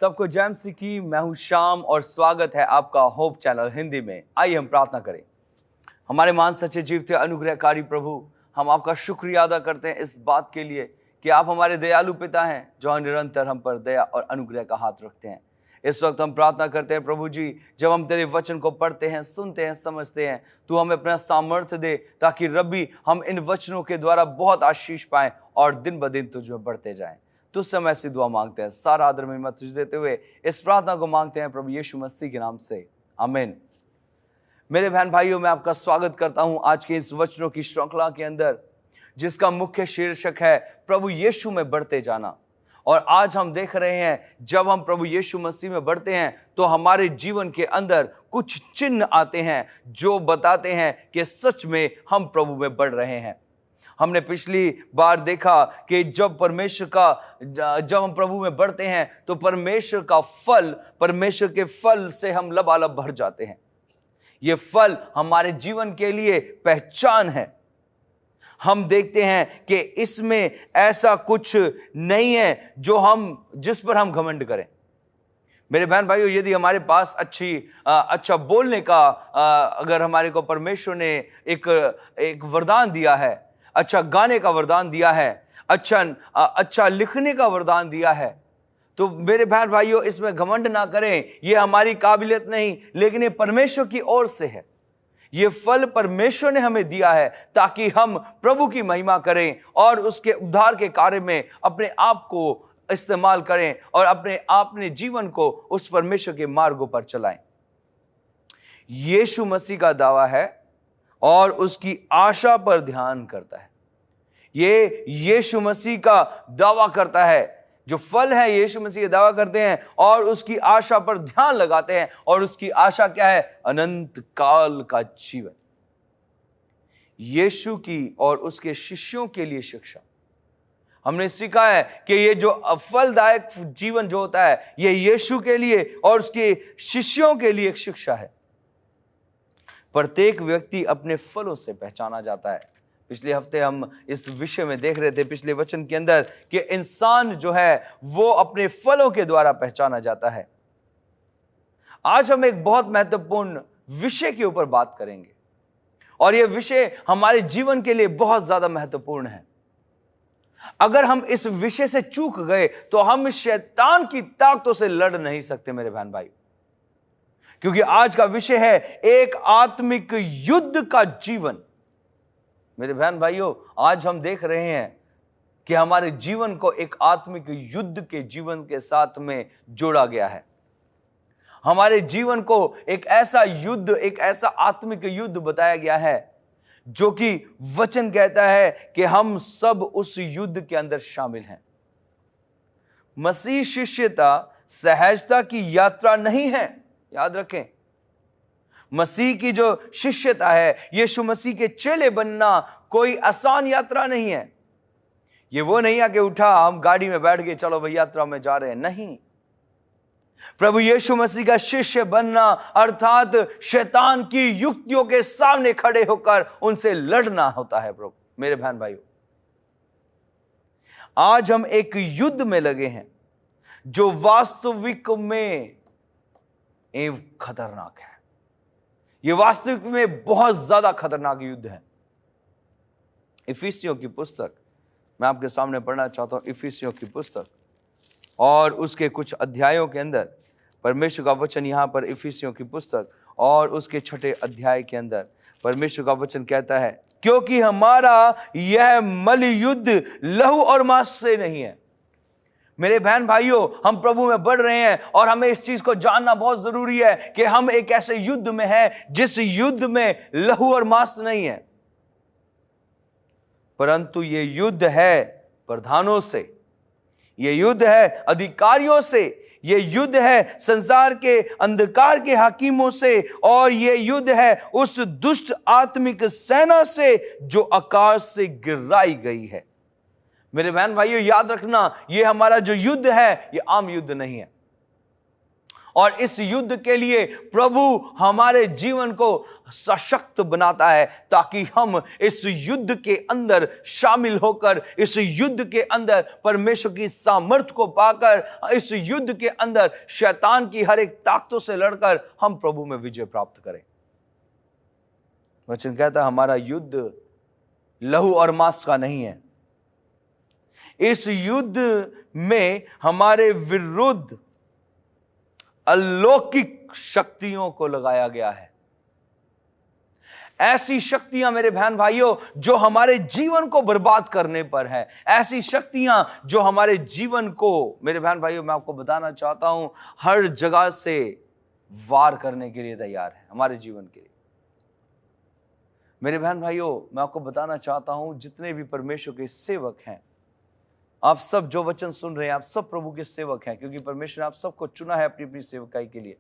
सबको जय मसीह की। मैं हूं श्याम और स्वागत है आपका होप चैनल हिंदी में। आइए हम प्रार्थना करें। हमारे मान सच्चे जीवते अनुग्रहकारी प्रभु, हम आपका शुक्रिया अदा करते हैं इस बात के लिए कि आप हमारे दयालु पिता हैं जो निरंतर हम पर दया और अनुग्रह का हाथ रखते हैं। इस वक्त हम प्रार्थना करते हैं प्रभु जी, जब हम तेरे वचन को पढ़ते हैं, सुनते हैं, समझते हैं, तू हमें अपना सामर्थ्य दे ताकि रब्बी हम इन वचनों के द्वारा बहुत आशीष पाएं और दिन ब दिन तुझ में बढ़ते जाएं। तुझसे हम ऐसी दुआ मांगते हैं, सारा आदर महिमा तुझ देते हुए इस प्रार्थना को मांगते हैं प्रभु यीशु मसीह के नाम से, आमीन। मेरे बहन भाइयों, मैं आपका स्वागत करता हूं आज के इस वचनों की श्रृंखला के अंदर, जिसका मुख्य शीर्षक है प्रभु यीशु में बढ़ते जाना। और आज हम देख रहे हैं, जब हम प्रभु यीशु मसीह में बढ़ते हैं तो हमारे जीवन के अंदर कुछ चिन्ह आते हैं जो बताते हैं कि सच में हम प्रभु में बढ़ रहे हैं। हमने पिछली बार देखा कि जब हम प्रभु में बढ़ते हैं तो परमेश्वर के फल से हम लबालब भर जाते हैं। ये फल हमारे जीवन के लिए पहचान है। हम देखते हैं कि इसमें ऐसा कुछ नहीं है जिस पर हम घमंड करें। मेरे बहन भाइयों, यदि हमारे पास अच्छा बोलने का अगर हमारे को परमेश्वर ने एक वरदान दिया है, अच्छा गाने का वरदान दिया है, अच्छा लिखने का वरदान दिया है, तो मेरे बहन भाइयों इसमें घमंड ना करें। ये हमारी काबिलियत नहीं, लेकिन ये परमेश्वर की ओर से है। ये फल परमेश्वर ने हमें दिया है ताकि हम प्रभु की महिमा करें और उसके उद्धार के कार्य में अपने आप को इस्तेमाल करें और अपने जीवन को उस परमेश्वर के मार्गों पर चलाएं। यीशु मसीह का दावा है और उसकी आशा पर ध्यान करता है। ये यीशु मसीह का दावा करता है, जो फल है यीशु मसीह दावा करते हैं और उसकी आशा पर ध्यान लगाते हैं। और उसकी आशा क्या है? अनंत काल का जीवन। यीशु की और उसके शिष्यों के लिए शिक्षा। हमने सीखा है कि ये जो फलदायक जीवन जो होता है, ये यीशु के लिए और उसके शिष्यों के लिए एक शिक्षा है। प्रत्येक व्यक्ति अपने फलों से पहचाना जाता है। पिछले हफ्ते हम इस विषय में देख रहे थे, पिछले वचन के अंदर, कि इंसान जो है वो अपने फलों के द्वारा पहचाना जाता है। आज हम एक बहुत महत्वपूर्ण विषय के ऊपर बात करेंगे और यह विषय हमारे जीवन के लिए बहुत ज्यादा महत्वपूर्ण है। अगर हम इस विषय से चूक गए तो हम शैतान की ताकतों से लड़ नहीं सकते मेरे बहन भाई, क्योंकि आज का विषय है एक आत्मिक युद्ध का जीवन। मेरे बहन भाइयों, आज हम देख रहे हैं कि हमारे जीवन को एक आत्मिक युद्ध के जीवन के साथ में जोड़ा गया है। हमारे जीवन को एक ऐसा आत्मिक युद्ध बताया गया है जो कि वचन कहता है कि हम सब उस युद्ध के अंदर शामिल हैं। मसीह शिष्यता सहजता की यात्रा नहीं है, याद रखें। मसीह की जो शिष्यता है, यीशु मसीह के चेले बनना कोई आसान यात्रा नहीं है। ये वो नहीं है कि उठा हम गाड़ी में बैठ गए, चलो भाई यात्रा में जा रहे हैं। नहीं, प्रभु यीशु मसीह का शिष्य बनना अर्थात शैतान की युक्तियों के सामने खड़े होकर उनसे लड़ना होता है। प्रभु मेरे बहन भाइयों, आज हम एक युद्ध में लगे हैं जो वास्तविक में खतरनाक है। यह वास्तविक में बहुत ज्यादा खतरनाक युद्ध है। इफिसियों की पुस्तक मैं आपके सामने पढ़ना चाहता हूं। इफिसियों की पुस्तक और उसके कुछ अध्यायों के अंदर परमेश्वर का वचन, यहां पर इफिसियों की पुस्तक और उसके 6 अध्याय के अंदर परमेश्वर का वचन कहता है, क्योंकि हमारा यह मल युद्ध लहू और मांस से नहीं है। मेरे बहन भाइयों, हम प्रभु में बढ़ रहे हैं और हमें इस चीज को जानना बहुत जरूरी है कि हम एक ऐसे युद्ध में हैं जिस युद्ध में लहू और मांस नहीं है, परंतु ये युद्ध है प्रधानों से, ये युद्ध है अधिकारियों से, ये युद्ध है संसार के अंधकार के हाकिमों से, और ये युद्ध है उस दुष्ट आत्मिक सेना से जो आकाश से गिराई गई है। मेरे बहन भाइयों, याद रखना, ये हमारा जो युद्ध है ये आम युद्ध नहीं है। और इस युद्ध के लिए प्रभु हमारे जीवन को सशक्त बनाता है, ताकि हम इस युद्ध के अंदर शामिल होकर, इस युद्ध के अंदर परमेश्वर की सामर्थ को पाकर, इस युद्ध के अंदर शैतान की हर एक ताकतों से लड़कर हम प्रभु में विजय प्राप्त करें। वचन कहता है हमारा युद्ध लहू और मांस का नहीं है। इस युद्ध में हमारे विरुद्ध अलौकिक शक्तियों को लगाया गया है। ऐसी शक्तियां मेरे बहन भाइयों जो हमारे जीवन को बर्बाद करने पर है, ऐसी शक्तियां जो हमारे जीवन को, मेरे बहन भाइयों मैं आपको बताना चाहता हूं, हर जगह से वार करने के लिए तैयार है हमारे जीवन के लिए। मेरे बहन भाइयों मैं आपको बताना चाहता हूं, जितने भी परमेश्वर के सेवक हैं, आप सब जो वचन सुन रहे हैं, आप सब प्रभु के सेवक हैं, क्योंकि परमेश्वर ने आप सबको चुना है अपनी अपनी सेवकाई के लिए।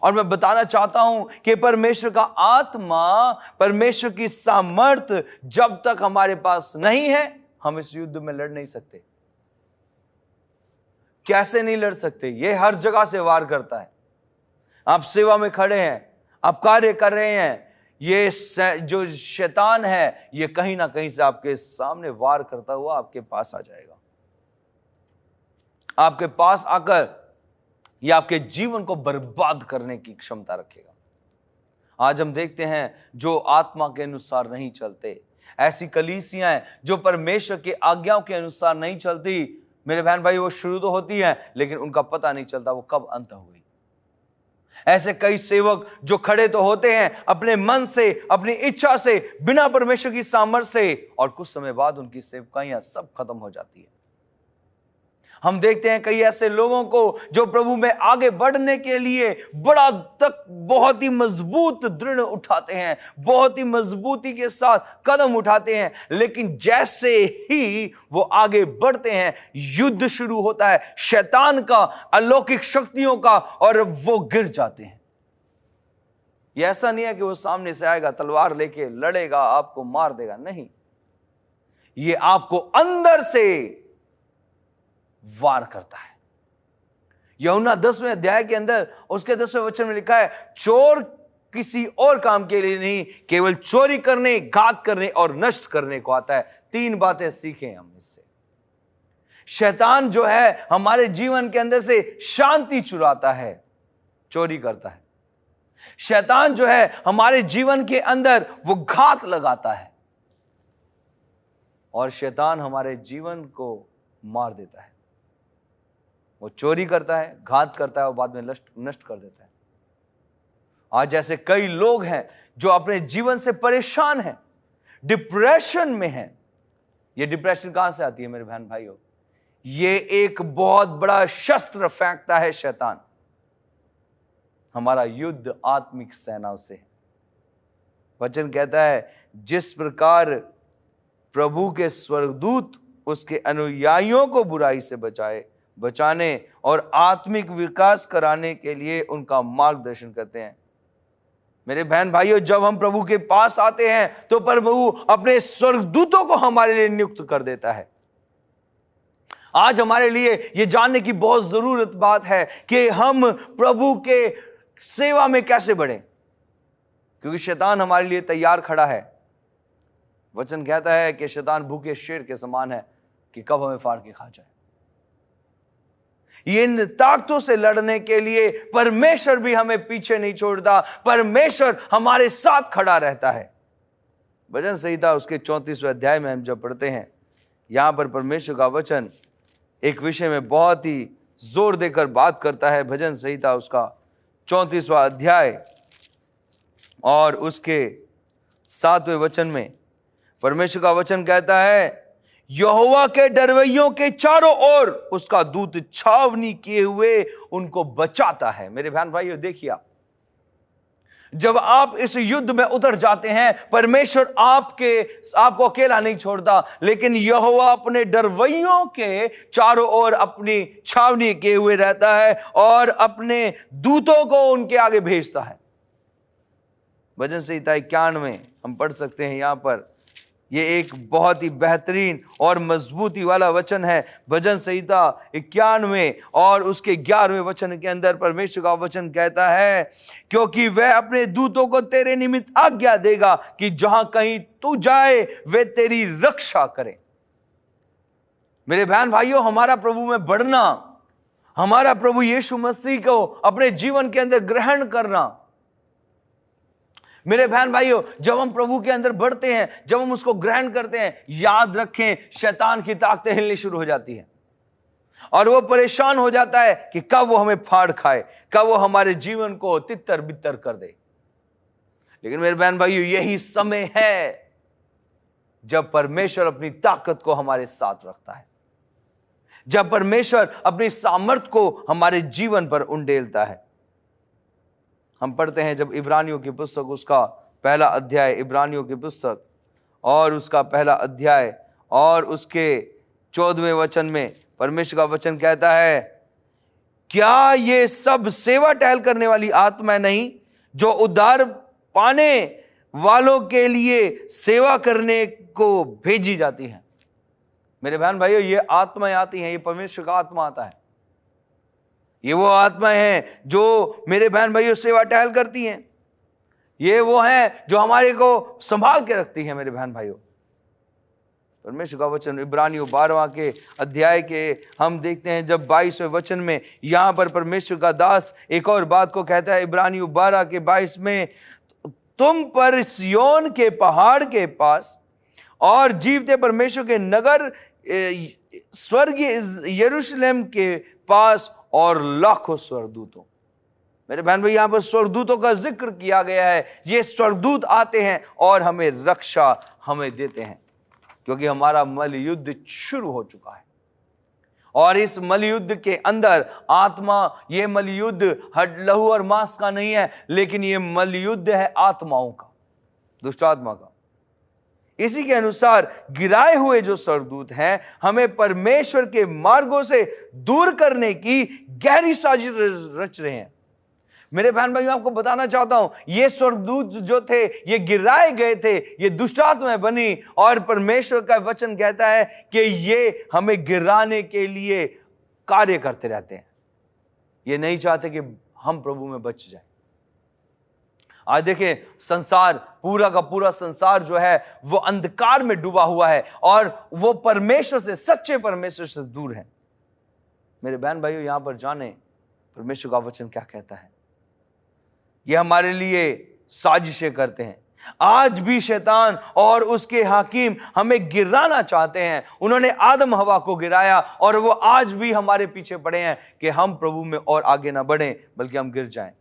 और मैं बताना चाहता हूं कि परमेश्वर का आत्मा, परमेश्वर की सामर्थ जब तक हमारे पास नहीं है, हम इस युद्ध में लड़ नहीं सकते। कैसे नहीं लड़ सकते? ये हर जगह से वार करता है। आप सेवा में खड़े हैं, आप कार्य कर रहे हैं, ये जो शैतान है ये कहीं ना कहीं से आपके सामने वार करता हुआ आपके पास आ जाएगा। आपके पास आकर ये आपके जीवन को बर्बाद करने की क्षमता रखेगा। आज हम देखते हैं जो आत्मा के अनुसार नहीं चलते, ऐसी कलीसियां हैं जो परमेश्वर के आज्ञाओं के अनुसार नहीं चलती। मेरे बहन भाई, वो शुरू तो होती हैं लेकिन उनका पता नहीं चलता वो कब अंत हुई। ऐसे कई सेवक जो खड़े तो होते हैं अपने मन से, अपनी इच्छा से, बिना परमेश्वर की सामर्थ से, और कुछ समय बाद उनकी सेवकाइयां सब खत्म हो जाती है। हम देखते हैं कई ऐसे लोगों को जो प्रभु में आगे बढ़ने के लिए बड़ा तक बहुत ही मजबूत दृढ़ उठाते हैं, बहुत ही मजबूती के साथ कदम उठाते हैं, लेकिन जैसे ही वो आगे बढ़ते हैं युद्ध शुरू होता है शैतान का, अलौकिक शक्तियों का, और वो गिर जाते हैं। ये ऐसा नहीं है कि वो सामने से आएगा तलवार लेके लड़ेगा, आपको मार देगा, नहीं, ये आपको अंदर से वार करता है। यूहन्ना 10वें अध्याय के अंदर उसके 10वें वचन में लिखा है, चोर किसी और काम के लिए नहीं, केवल चोरी करने, घात करने और नष्ट करने को आता है। 3 बातें सीखें हम इससे। शैतान जो है हमारे जीवन के अंदर से शांति चुराता है, चोरी करता है। शैतान जो है हमारे जीवन के अंदर वो घात लगाता है, और शैतान हमारे जीवन को मार देता है। वो चोरी करता है, घात करता है और बाद में नष्ट कर देता है। आज ऐसे कई लोग हैं जो अपने जीवन से परेशान हैं, डिप्रेशन में हैं। ये डिप्रेशन कहां से आती है मेरे बहन भाइयों? ये एक बहुत बड़ा शस्त्र फेंकता है शैतान। हमारा युद्ध आत्मिक सेनाओं से है। वचन कहता है, जिस प्रकार प्रभु के स्वर्गदूत उसके अनुयायियों को बुराई से बचाने और आत्मिक विकास कराने के लिए उनका मार्गदर्शन करते हैं। मेरे बहन भाइयों, जब हम प्रभु के पास आते हैं तो प्रभु अपने स्वर्गदूतों को हमारे लिए नियुक्त कर देता है। आज हमारे लिए यह जानने की बहुत जरूरत बात है कि हम प्रभु के सेवा में कैसे बढ़े, क्योंकि शैतान हमारे लिए तैयार खड़ा है। वचन कहता है कि शैतान भूखे शेर के समान है कि कब हमें फाड़ के खा जाए। इन ताकतों से लड़ने के लिए परमेश्वर भी हमें पीछे नहीं छोड़ता, परमेश्वर हमारे साथ खड़ा रहता है। भजन संहिता उसके 34वें अध्याय में हम जब पढ़ते हैं, यहां पर परमेश्वर का वचन एक विषय में बहुत ही जोर देकर बात करता है। भजन संहिता उसका 34वां अध्याय और उसके 7वें वचन में परमेश्वर का वचन कहता है, यहोवा के डरवैयों के चारों ओर उसका दूत छावनी किए हुए उनको बचाता है। मेरे बहन भाइयों देखिए, जब आप इस युद्ध में उतर जाते हैं, परमेश्वर आपको अकेला नहीं छोड़ता, लेकिन यहोवा अपने डरवैयों के चारों ओर अपनी छावनी किए हुए रहता है और अपने दूतों को उनके आगे भेजता है। भजन संहिता 91 हम पढ़ सकते हैं, यहां पर ये एक बहुत ही बेहतरीन और मजबूती वाला वचन है। भजन संहिता 91 और उसके 11वें वचन के अंदर परमेश्वर का वचन कहता है, क्योंकि वह अपने दूतों को तेरे निमित्त आज्ञा देगा कि जहां कहीं तू जाए वे तेरी रक्षा करें। मेरे बहन भाइयों, हमारा प्रभु में बढ़ना, हमारा प्रभु यीशु मसीह को अपने जीवन के अंदर ग्रहण करना, मेरे बहन भाइयों, जब हम प्रभु के अंदर बढ़ते हैं, जब हम उसको ग्रहण करते हैं, याद रखें शैतान की ताकतें हिलनी शुरू हो जाती हैं और वो परेशान हो जाता है कि कब वो हमें फाड़ खाए, कब वो हमारे जीवन को तितर बितर कर दे। लेकिन मेरे बहन भाइयों, यही समय है जब परमेश्वर अपनी ताकत को हमारे साथ रखता है, जब परमेश्वर अपनी सामर्थ को हमारे जीवन पर उंडेलता है। हम पढ़ते हैं जब इब्रानियों की पुस्तक, उसका पहला अध्याय, इब्रानियों की पुस्तक और उसका पहला अध्याय और उसके 14वें वचन में परमेश्वर का वचन कहता है, क्या ये सब सेवा टहल करने वाली आत्मा नहीं जो उद्धार पाने वालों के लिए सेवा करने को भेजी जाती है। मेरे बहन भाइयों, ये आत्माएं आती हैं, ये परमेश्वर का आत्मा आता है, ये वो आत्माएं हैं जो मेरे बहन भाइयों सेवा टहल करती हैं, ये वो हैं जो हमारे को संभाल के रखती हैं। मेरे बहन भाइयों, परमेश्वर का वचन इब्रानियों 12वां के अध्याय के हम देखते हैं जब 22वें वचन में यहां पर परमेश्वर का दास एक और बात को कहता है। इब्रानियों 12 के 22 में, तुम पर सिय्योन के पहाड़ के पास और जीवते परमेश्वर के नगर स्वर्गीय यरूशलेम के पास और लाखों स्वर्गदूतों। मेरे बहन भाई, यहां पर स्वर्गदूतों का जिक्र किया गया है। ये स्वर्गदूत आते हैं और हमें रक्षा हमें देते हैं, क्योंकि हमारा मल युद्ध शुरू हो चुका है और इस मल युद्ध के अंदर आत्मा, ये मल युद्ध लहू और मांस का नहीं है, लेकिन ये मल युद्ध है आत्माओं का, दुष्ट आत्मा का। इसी के अनुसार गिराए हुए जो स्वर्गदूत हैं हमें परमेश्वर के मार्गों से दूर करने की गहरी साजिश रच रहे हैं। मेरे बहन भाई, मैं आपको बताना चाहता हूं, ये स्वर्गदूत जो थे ये गिराए गए थे, ये दुष्ट आत्माएं बनी और परमेश्वर का वचन कहता है कि ये हमें गिराने के लिए कार्य करते रहते हैं। ये नहीं चाहते कि हम प्रभु में बच जाएं। आज देखें, संसार, पूरा का पूरा संसार जो है वो अंधकार में डूबा हुआ है और वो परमेश्वर से, सच्चे परमेश्वर से दूर है। मेरे बहन भाइयों, यहां पर जाने परमेश्वर का वचन क्या कहता है। ये हमारे लिए साजिशें करते हैं। आज भी शैतान और उसके हाकिम हमें गिराना चाहते हैं। उन्होंने आदम हवा को गिराया और वो आज भी हमारे पीछे पड़े हैं कि हम प्रभु में और आगे ना बढ़ें, बल्कि हम गिर जाएं।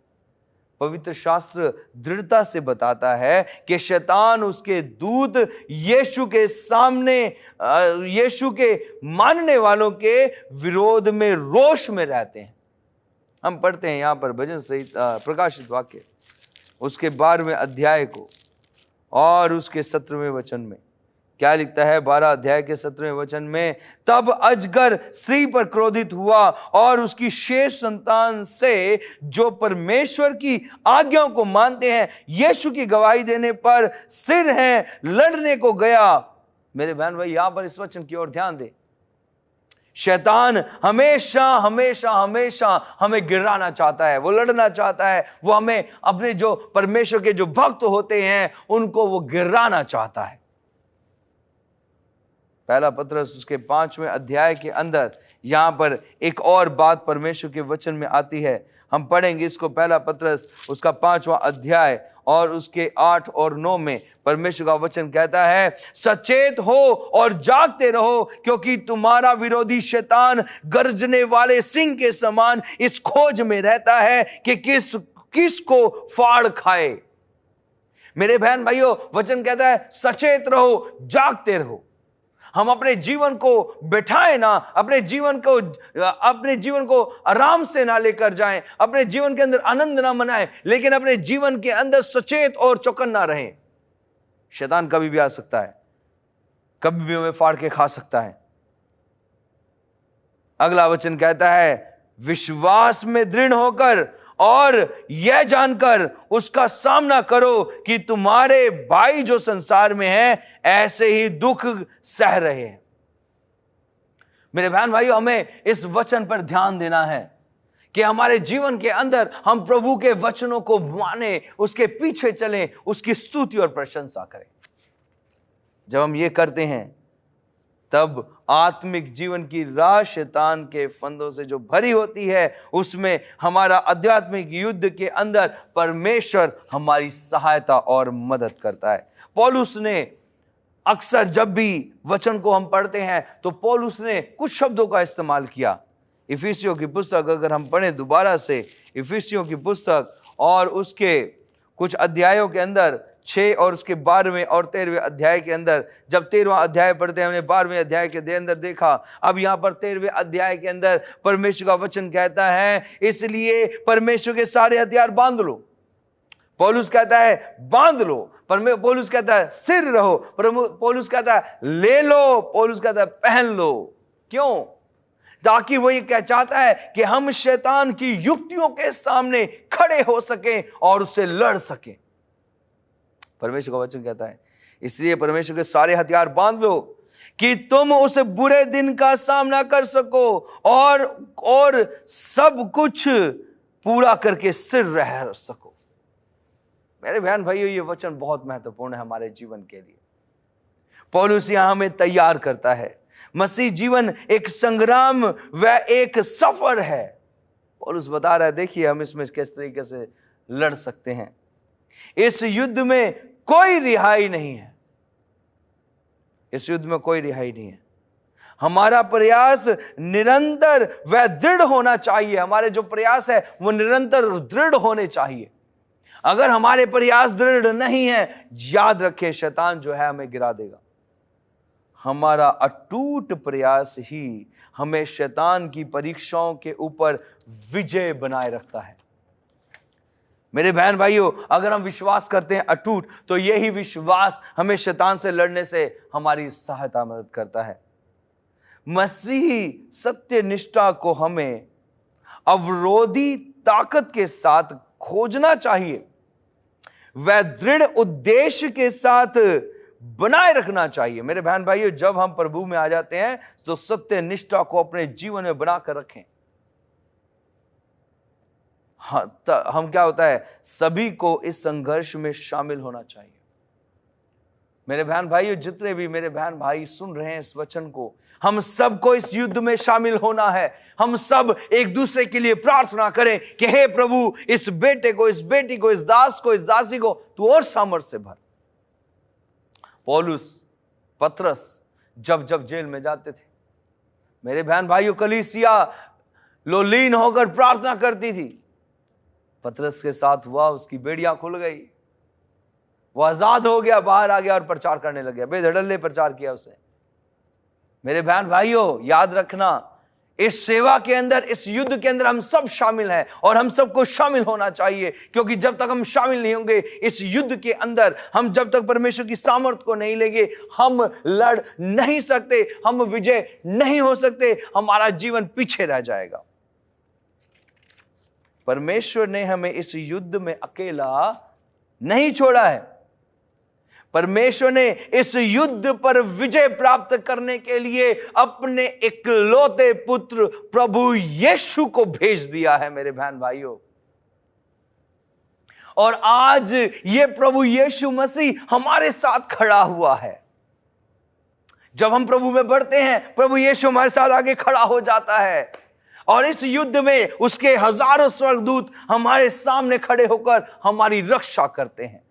पवित्र शास्त्र दृढ़ता से बताता है कि शैतान, उसके दूत यीशु के सामने, यीशु के मानने वालों के विरोध में रोष में रहते हैं। हम पढ़ते हैं यहां पर भजन संहिता प्रकाशित वाक्य उसके 12वें अध्याय को और उसके 17वें वचन में क्या लिखता है। 12 अध्याय के 17वें वचन में, तब अजगर स्त्री पर क्रोधित हुआ और उसकी शेष संतान से जो परमेश्वर की आज्ञाओं को मानते हैं, यीशु की गवाही देने पर स्थिर हैं, लड़ने को गया। मेरे बहन भाई, यहां पर इस वचन की ओर ध्यान दे। शैतान हमेशा हमेशा हमेशा हमें गिराना चाहता है, वो लड़ना चाहता है, वो हमें, अपने जो परमेश्वर के जो भक्त होते हैं उनको वो गिराना चाहता है। पहला पत्रस उसके 5वें अध्याय के अंदर यहां पर एक और बात परमेश्वर के वचन में आती है। हम पढ़ेंगे इसको, पहला पत्रस उसका 5वां अध्याय और उसके 8 और 9 में परमेश्वर का वचन कहता है, सचेत हो और जागते रहो, क्योंकि तुम्हारा विरोधी शैतान गरजने वाले सिंह के समान इस खोज में रहता है कि किस को फाड़ खाए। मेरे बहन भाइयों, वचन कहता है सचेत रहो, जागते रहो। हम अपने जीवन को बैठाए ना, अपने जीवन को आराम से ना लेकर जाएं, अपने जीवन के अंदर आनंद ना मनाएं, लेकिन अपने जीवन के अंदर सचेत और चौकन्ना रहें। शैतान कभी भी आ सकता है, कभी भी हमें फाड़ के खा सकता है। अगला वचन कहता है, विश्वास में दृढ़ होकर और यह जानकर उसका सामना करो कि तुम्हारे भाई जो संसार में हैं ऐसे ही दुख सह रहे हैं। मेरे बहन भाइयों, हमें इस वचन पर ध्यान देना है कि हमारे जीवन के अंदर हम प्रभु के वचनों को माने, उसके पीछे चलें, उसकी स्तुति और प्रशंसा करें। जब हम ये करते हैं तब आत्मिक जीवन की राह शैतान के फंदों से जो भरी होती है, उसमें हमारा आध्यात्मिक युद्ध के अंदर परमेश्वर हमारी सहायता और मदद करता है। पौलुस ने अक्सर जब भी वचन को हम पढ़ते हैं तो पौलुस ने कुछ शब्दों का इस्तेमाल किया। इफिसियों की पुस्तक अगर हम पढ़ें दोबारा से, इफिसियों की पुस्तक और उसके कुछ अध्यायों के अंदर 6 और उसके 12वें और 13वें अध्याय के अंदर, जब 13वां अध्याय पढ़ते हैं, हमने 12वें अध्याय के अंदर देखा, अब यहाँ पर 13वें अध्याय के अंदर परमेश्वर का वचन कहता है इसलिए परमेश्वर के सारे हथियार बांध लो। पौलुस कहता है बांध लो, पौलुस कहता है स्थिर रहो, पौलुस कहता है ले लो, पौलुस कहता है पहन लो। क्यों? ताकि वो ये कह चाहता है कि हम शैतान की युक्तियों के सामने खड़े हो सकें और उससे लड़ सकें। परमेश्वर का वचन कहता है इसलिए परमेश्वर के सारे हथियार बांध लो कि तुम उस बुरे दिन का सामना कर सको और सब कुछ पूरा करके स्थिर रह सको। मेरे बहन भाइयों, ये वचन बहुत महत्वपूर्ण है हमारे जीवन के लिए। पौलुस यहां हमें तैयार करता है। मसीह जीवन एक संग्राम व एक सफर है। पौलुस बता रहा है देखिए हम इसमें किस तरीके से लड़ सकते हैं। इस युद्ध में कोई रिहाई नहीं है, इस युद्ध में कोई रिहाई नहीं है। हमारा प्रयास निरंतर व दृढ़ होना चाहिए। हमारे जो प्रयास है वो निरंतर दृढ़ होने चाहिए। अगर हमारे प्रयास दृढ़ नहीं है, याद रखें शैतान जो है हमें गिरा देगा। हमारा अटूट प्रयास ही हमें शैतान की परीक्षाओं के ऊपर विजय बनाए रखता है। मेरे बहन भाइयों, अगर हम विश्वास करते हैं अटूट, तो यही विश्वास हमें शैतान से लड़ने से हमारी सहायता मदद करता है। मसीही सत्य निष्ठा को हमें अवरोधी ताकत के साथ खोजना चाहिए, वह दृढ़ उद्देश्य के साथ बनाए रखना चाहिए। मेरे बहन भाइयों, जब हम प्रभु में आ जाते हैं तो सत्य निष्ठा को अपने जीवन में बनाकर रखें। हम क्या होता है, सभी को इस संघर्ष में शामिल होना चाहिए। मेरे बहन भाइयों, जितने भी मेरे बहन भाई सुन रहे हैं इस वचन को, हम सबको इस युद्ध में शामिल होना है। हम सब एक दूसरे के लिए प्रार्थना करें कि हे प्रभु, इस बेटे को, इस बेटी को, इस दास को, इस दासी को तू और सामर्थ से भर। पौलुस, पतरस जब जब जेल में जाते थे, मेरे बहन भाइयों, कलीसिया लोलीन होकर प्रार्थना करती थी। पतरस के साथ हुआ, उसकी बेड़ियां खुल गई, वो आजाद हो गया, बाहर आ गया और प्रचार करने लग गया। बेधड़ल्ले प्रचार किया उसे। मेरे बहन भाइयों, याद रखना, इस सेवा के अंदर, इस युद्ध के अंदर हम सब शामिल हैं और हम सबको शामिल होना चाहिए, क्योंकि जब तक हम शामिल नहीं होंगे इस युद्ध के अंदर, हम जब तक परमेश्वर की सामर्थ को नहीं लेंगे, हम लड़ नहीं सकते, हम विजय नहीं हो सकते, हमारा जीवन पीछे रह जाएगा। परमेश्वर ने हमें इस युद्ध में अकेला नहीं छोड़ा है। परमेश्वर ने इस युद्ध पर विजय प्राप्त करने के लिए अपने इकलौते पुत्र प्रभु यीशु को भेज दिया है। मेरे बहन भाइयों, और आज ये प्रभु यीशु मसीह हमारे साथ खड़ा हुआ है। जब हम प्रभु में बढ़ते हैं, प्रभु यीशु हमारे साथ आगे खड़ा हो जाता है और इस युद्ध में उसके हजारों स्वर्गदूत हमारे सामने खड़े होकर हमारी रक्षा करते हैं।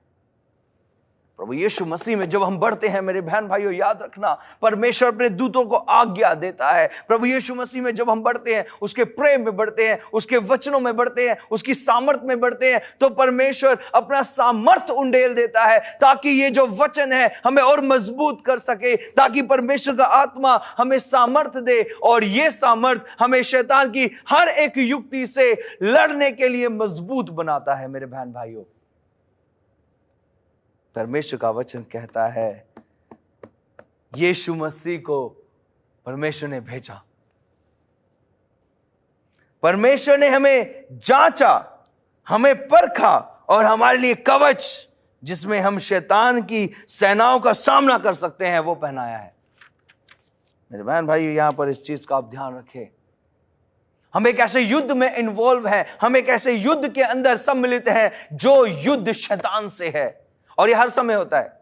प्रभु यीशु मसीह में जब हम बढ़ते हैं, मेरे बहन भाइयों, याद रखना, परमेश्वर अपने दूतों को आज्ञा देता है। प्रभु यीशु मसीह में जब हम बढ़ते हैं, उसके प्रेम में बढ़ते हैं, उसके वचनों में बढ़ते हैं, उसकी सामर्थ में बढ़ते हैं, तो परमेश्वर अपना सामर्थ उंडेल देता है ताकि ये जो वचन है हमें और मजबूत कर सके, ताकि परमेश्वर का आत्मा हमें सामर्थ दे और ये सामर्थ हमें शैतान की हर एक युक्ति से लड़ने के लिए मजबूत बनाता है। मेरे बहन भाइयों, परमेश्वर का वचन कहता है यीशु मसीह को परमेश्वर ने भेजा। परमेश्वर ने हमें जांचा हमें परखा और हमारे लिए कवच जिसमें हम शैतान की सेनाओं का सामना कर सकते हैं वो पहनाया है। मेरे बहन भाई, यहां पर इस चीज का आप ध्यान रखें। हम एक ऐसे युद्ध में इन्वॉल्व है, हम एक ऐसे युद्ध के अंदर सम्मिलित हैं जो युद्ध शैतान से है, और ये हर समय होता है।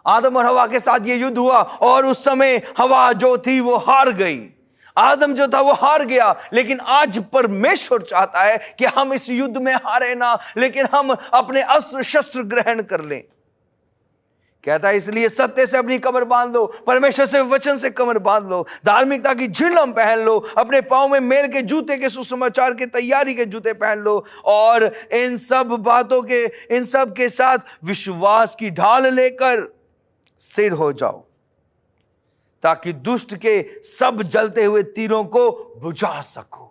आदम और हवा के साथ ये युद्ध हुआ और उस समय हवा जो थी वो हार गई, आदम जो था वो हार गया। लेकिन आज परमेश्वर चाहता है कि हम इस युद्ध में हारे ना, लेकिन हम अपने अस्त्र शस्त्र ग्रहण कर लें। कहता है इसलिए सत्य से अपनी कमर बांध लो, परमेश्वर से वचन से कमर बांध लो, धार्मिकता की झिलम पहन लो, अपने पांव में मेल के जूते के सुसमाचार के तैयारी के जूते पहन लो, और इन सब के साथ विश्वास की ढाल लेकर स्थिर हो जाओ, ताकि दुष्ट के सब जलते हुए तीरों को बुझा सको।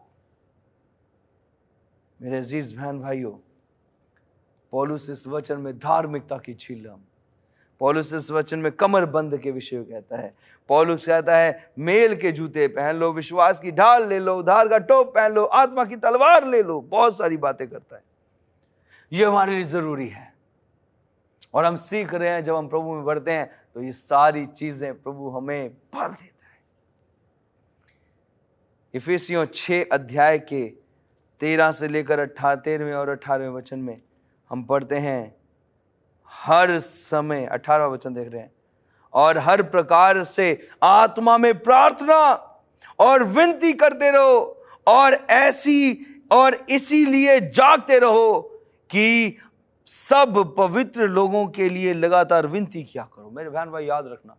मेरे अजीज बहन भाइयों, पौलुस इस वचन में धार्मिकता की झिलम, पौलुस इस वचन में कमर बंद के विषय कहता है। पौलुस कहता है मेल के जूते पहन लो, विश्वास की ढाल ले लो, उद्धार का टोप पहन लो, आत्मा की तलवार ले लो। बहुत सारी बातें करता है। ये हमारे लिए जरूरी है, और हम सीख रहे हैं। जब हम प्रभु में बढ़ते हैं तो ये सारी चीजें प्रभु हमें भर देता है। इफिसियों 6 अध्याय के 13 से लेकर 13वें और 18वें वचन में हम पढ़ते हैं, हर समय 18वां वचन देख रहे हैं, और हर प्रकार से आत्मा में प्रार्थना और विनती करते रहो, और इसीलिए जागते रहो कि सब पवित्र लोगों के लिए लगातार विनती किया करो। मेरे बहन भाई, याद रखना,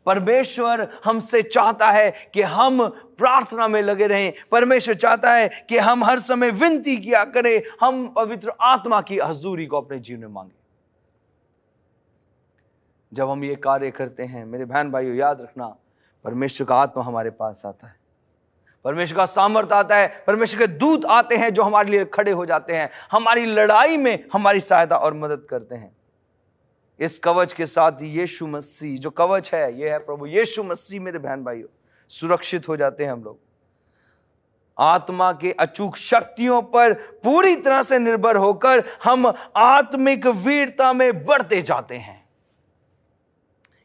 परमेश्वर हमसे चाहता है कि हम प्रार्थना में लगे रहें। परमेश्वर चाहता है कि हम हर समय विनती किया करें, हम पवित्र आत्मा की हजूरी को अपने जीवन में मांगे। जब हम ये कार्य करते हैं मेरे बहन भाइयों, याद रखना, परमेश्वर का आत्मा हमारे पास आता है, परमेश्वर का सामर्थ आता है, परमेश्वर के दूत आते हैं जो हमारे लिए खड़े हो जाते हैं, हमारी लड़ाई में हमारी सहायता और मदद करते हैं। इस कवच के साथ यीशु मसीह जो कवच है, ये है प्रभु यीशु मसीह। मेरे बहन भाइयों, सुरक्षित हो जाते हैं हम लोग। आत्मा के अचूक शक्तियों पर पूरी तरह से निर्भर होकर हम आत्मिक वीरता में बढ़ते जाते हैं,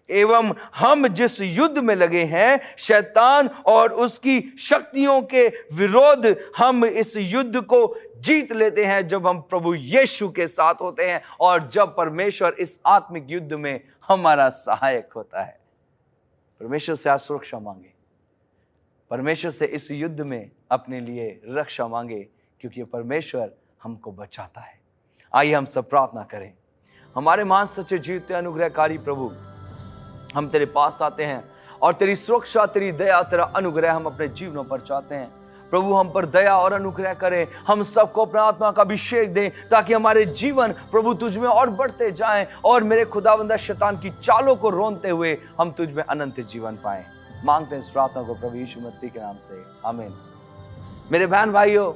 एवं हम जिस युद्ध में लगे हैं शैतान और उसकी शक्तियों के विरोध, हम इस युद्ध को जीत लेते हैं जब हम प्रभु यीशु के साथ होते हैं, और जब परमेश्वर इस आत्मिक युद्ध में हमारा सहायक होता है। परमेश्वर से आज सुरक्षा मांगे, परमेश्वर से इस युद्ध में अपने लिए रक्षा मांगे, क्योंकि परमेश्वर हमको बचाता है। आइए हम सब प्रार्थना करें। हमारे महान सच्चे जीवते अनुग्रहकारी प्रभु, हम तेरे पास आते हैं और तेरी सुरक्षा, तेरी दया, तेरा अनुग्रह हम अपने जीवनों पर चाहते हैं। प्रभु हम पर दया और अनुग्रह करें, हम सबको अपना आत्मा का अभिषेक दें, ताकि हमारे जीवन प्रभु तुझ में और बढ़ते जाएं, और मेरे खुदावंदा शैतान की चालों को रोनते हुए हम तुझ में अनंत जीवन पाएं। मांगते हैं इस प्रार्थना को प्रभु यीशु मसीह के नाम से, आमीन। मेरे बहन भाइयों,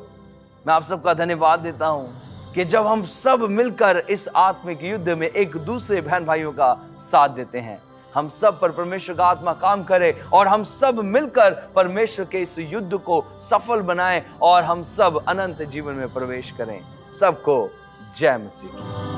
मैं आप सबका धन्यवाद देता हूं कि जब हम सब मिलकर इस आत्मिक युद्ध में एक दूसरे बहन भाइयों का साथ देते हैं, हम सब पर परमेश्वर का आत्मा काम करे, और हम सब मिलकर परमेश्वर के इस युद्ध को सफल बनाएं, और हम सब अनंत जीवन में प्रवेश करें। सबको जय मसीह।